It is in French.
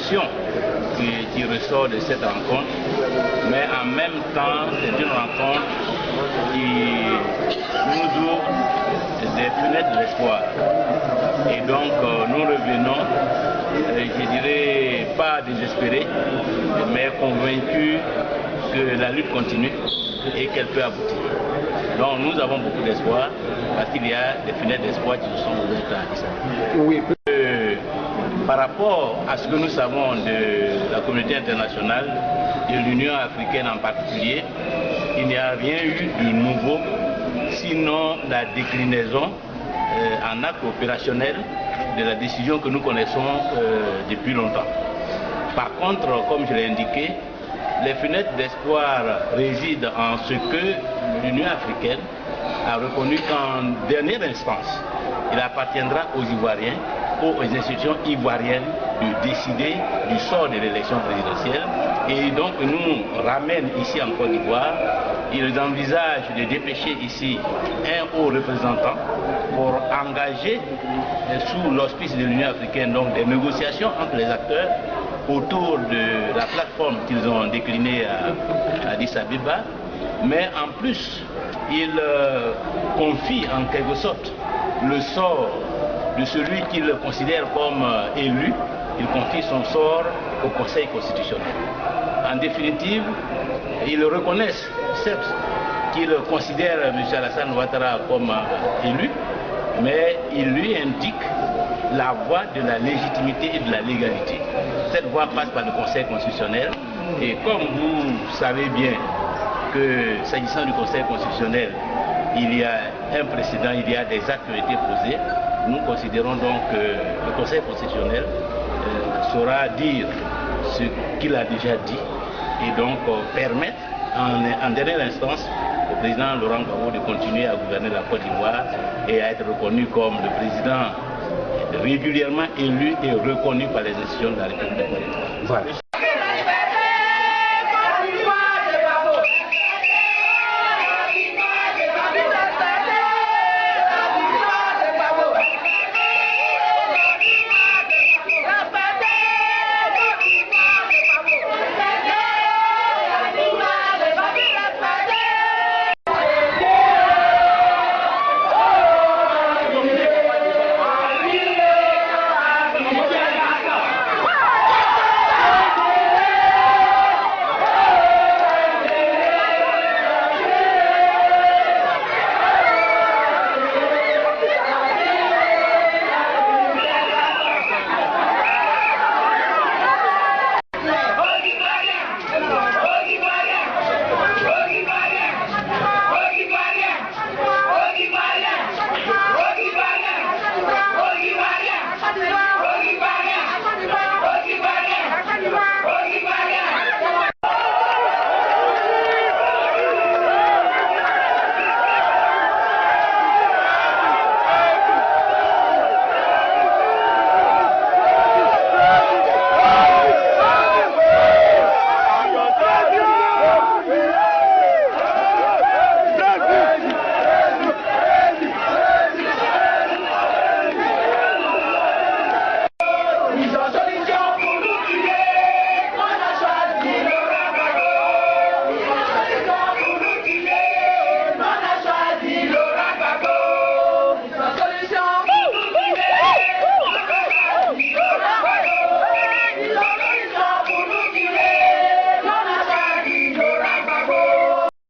l'élection qui ressort de cette rencontre, mais en même temps, c'est une rencontre qui nous ouvre des fenêtres de l'espoir. Et donc, nous revenons, je dirais, pas désespérés, mais convaincus que la lutte continue et qu'elle peut aboutir. Donc, nous avons beaucoup d'espoir parce qu'il y a des fenêtres d'espoir qui se sont ouvertes à Addis Abeba. Oui. Par rapport à ce que nous savons de la communauté internationale, de l'Union africaine en particulier, il n'y a rien eu de nouveau, sinon la déclinaison en acte opérationnel de la décision que nous connaissons depuis longtemps. Par contre, comme je l'ai indiqué, les fenêtres d'espoir résident en ce que l'Union africaine a reconnu qu'en dernière instance, il appartiendra aux Ivoiriens, aux institutions ivoiriennes de décider du sort de l'élection présidentielle. Et donc nous ramène ici en Côte d'Ivoire. Ils envisagent de dépêcher ici un haut représentant pour engager sous l'auspice de l'Union africaine donc des négociations entre les acteurs autour de la plateforme qu'ils ont déclinée à Addis Abeba. Mais en plus, ils confient en quelque sorte le sort de celui qu'ils considèrent comme élu. Il confie son sort au Conseil constitutionnel. En définitive, ils reconnaissent, certes, qu'ils considèrent M. Alassane Ouattara comme élu, mais ils lui indiquent la voie de la légitimité et de la légalité. Cette voie passe par le Conseil constitutionnel. Et comme vous savez bien que s'agissant du Conseil constitutionnel, il y a un précédent, il y a des actes qui ont été posés, nous considérons donc que le Conseil constitutionnel saura dire ce qu'il a déjà dit et donc permettre en dernière instance au président Laurent Gbagbo de continuer à gouverner la Côte d'Ivoire et à être reconnu comme le président régulièrement élu et reconnu par les institutions de la République. Voilà.